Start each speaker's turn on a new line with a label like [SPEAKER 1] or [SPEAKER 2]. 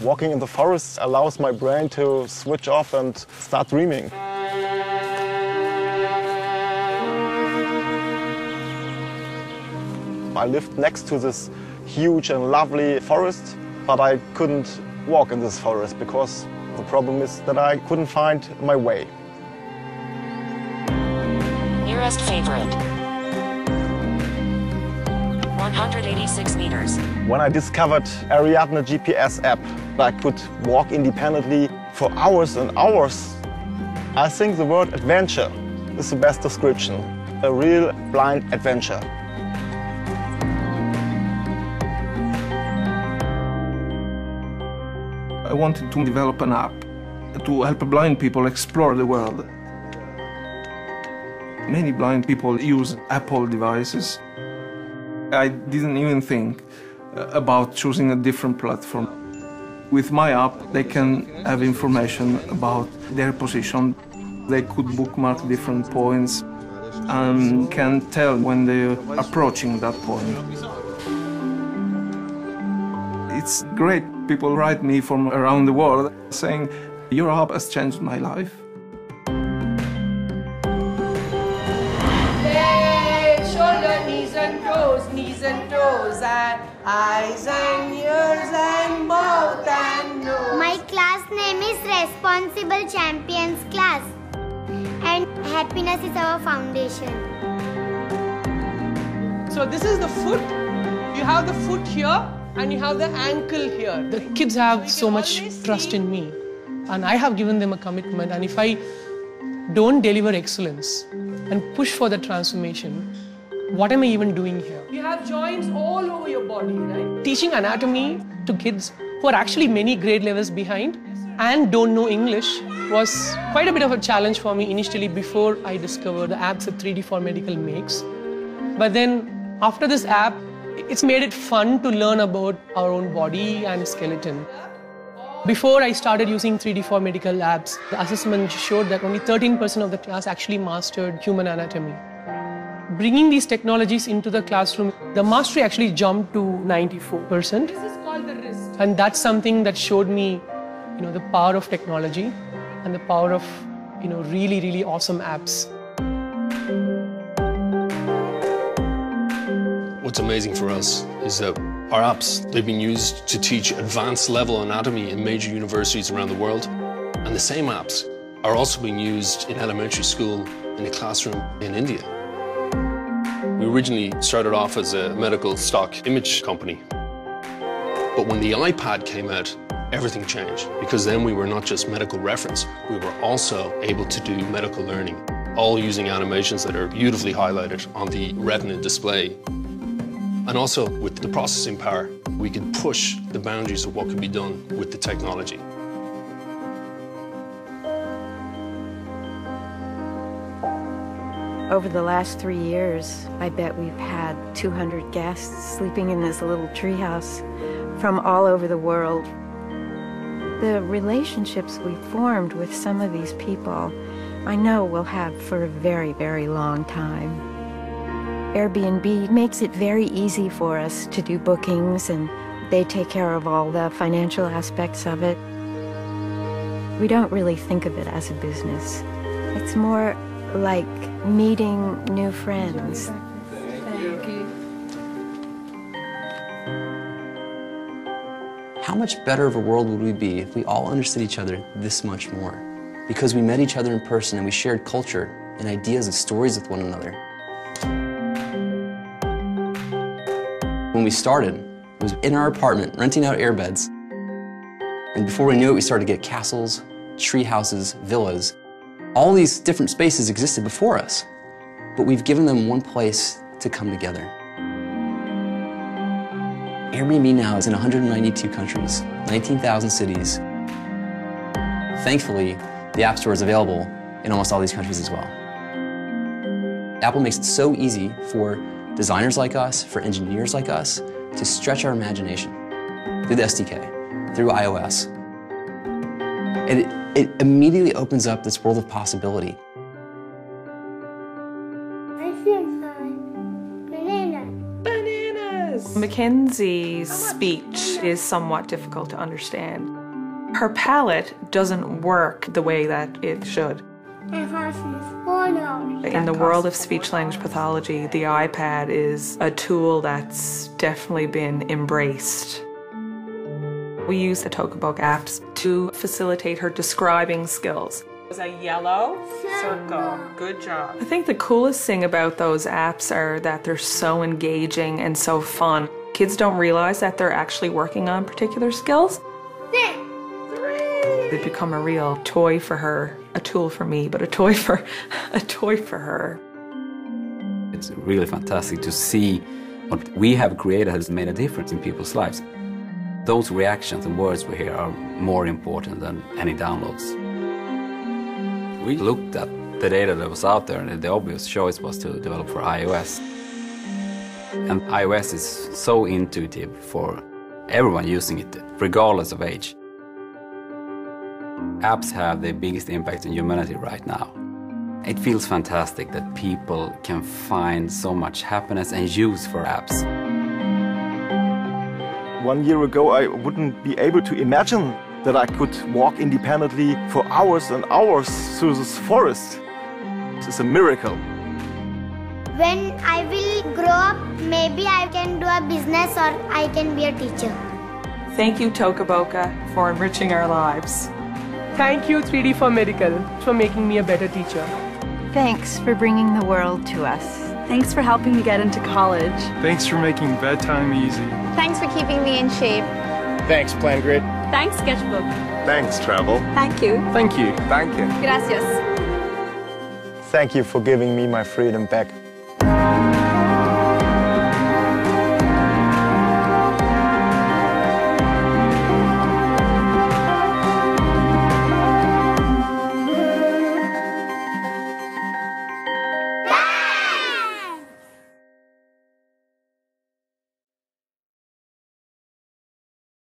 [SPEAKER 1] Walking in the forest allows my brain to switch off and start dreaming. I lived next to this huge and lovely forest, but I couldn't walk in this forest because the problem is that I couldn't find my way.
[SPEAKER 2] Nearest favorite. 186 meters.
[SPEAKER 1] When I discovered Ariadne GPS app, I could walk independently for hours and hours. I think the word adventure is the best description. A real blind adventure.
[SPEAKER 3] I wanted to develop an app to help blind people explore the world. Many blind people use Apple devices. I didn't even think about choosing a different platform. With my app, they can have information about their position. They could bookmark different points and can tell when they're approaching that point. It's great. People write me from around the world saying, "Your app has changed my life."
[SPEAKER 4] Shoulder, knees and toes, and eyes and ears and mouth and nose.
[SPEAKER 5] My class name is Responsible Champions Class, and happiness is our foundation.
[SPEAKER 4] So this is the foot. You have the foot here and you have the ankle here. The kids have so much trust in me, and I have given them a commitment, and if I don't deliver excellence and push for the transformation, what am I even doing here? You have joints all over your body, right? Teaching anatomy to kids who are actually many grade levels behind and don't know English was quite a bit of a challenge for me initially before I discovered the apps that 3D4Medical makes. But then after this app, it's made it fun to learn about our own body and skeleton. Before I started using 3D4Medical apps, the assessment showed that only 13% of the class actually mastered human anatomy. Bringing these technologies into the classroom, the mastery actually jumped to 94%. This is called the wrist. And that's something that showed me, the power of technology and the power of, really, really awesome apps.
[SPEAKER 6] What's amazing for us is that our apps, they've been used to teach advanced level anatomy in major universities around the world. And the same apps are also being used in elementary school in a classroom in India. We originally started off as a medical stock image company. But when the iPad came out, everything changed, because then we were not just medical reference, we were also able to do medical learning, all using animations that are beautifully highlighted on the retina display. And also, with the processing power, we could push the boundaries of what could be done with the technology.
[SPEAKER 7] Over the last 3 years, I bet we've had 200 guests sleeping in this little treehouse from all over the world. The relationships we formed with some of these people, I know we'll have for a very, very long time. Airbnb makes it very easy for us to do bookings, and they take care of all the financial aspects of it. We don't really think of it as a business. It's more like meeting new friends.
[SPEAKER 4] Thank you.
[SPEAKER 8] How much better of a world would we be if we all understood each other this much more? Because we met each other in person and we shared culture and ideas and stories with one another. When we started, it was in our apartment, renting out airbeds. And before we knew it, we started to get castles, tree houses, villas. All these different spaces existed before us, but we've given them one place to come together. Airbnb now is in 192 countries, 19,000 cities. Thankfully, the App Store is available in almost all these countries as well. Apple makes it so easy for designers like us, for engineers like us, to stretch our imagination through the SDK, through iOS. And it immediately opens up this world of possibility.
[SPEAKER 5] I see a sign. Banana.
[SPEAKER 4] Bananas!
[SPEAKER 9] Mackenzie's speech is somewhat difficult to understand. Her palate doesn't work the way that it should. In the world of speech-language pathology, the iPad is a tool that's definitely been embraced. We use the Tokaboka apps to facilitate her describing skills. It was a yellow circle. Good job. I think the coolest thing about those apps are that they're so engaging and so fun. Kids don't realize that they're actually working on particular skills. They've become a real toy for her, a tool for me, but a toy for her.
[SPEAKER 10] It's really fantastic to see what we have created has made a difference in people's lives. Those reactions and words we hear are more important than any downloads. We looked at the data that was out there, and the obvious choice was to develop for iOS. And iOS is so intuitive for everyone using it, regardless of age. Apps have the biggest impact on humanity right now. It feels fantastic that people can find so much happiness and use for apps.
[SPEAKER 1] 1 year ago, I wouldn't be able to imagine that I could walk independently for hours and hours through this forest. It's a miracle.
[SPEAKER 5] When I will grow up, maybe I can do a business or I can be a teacher.
[SPEAKER 9] Thank you, Tokaboka, for enriching our lives.
[SPEAKER 4] Thank you, 3D for Medical, for making me a better teacher.
[SPEAKER 7] Thanks for bringing the world to us.
[SPEAKER 11] Thanks for helping me get into college.
[SPEAKER 12] Thanks for making bedtime easy.
[SPEAKER 11] Thanks for keeping me in shape.
[SPEAKER 1] Thanks, PlanGrid.
[SPEAKER 11] Thanks, Sketchbook.
[SPEAKER 1] Thanks, Travel.
[SPEAKER 11] Thank you.
[SPEAKER 12] Thank you.
[SPEAKER 1] Thank you.
[SPEAKER 11] Gracias.
[SPEAKER 1] Thank you for giving me my freedom back.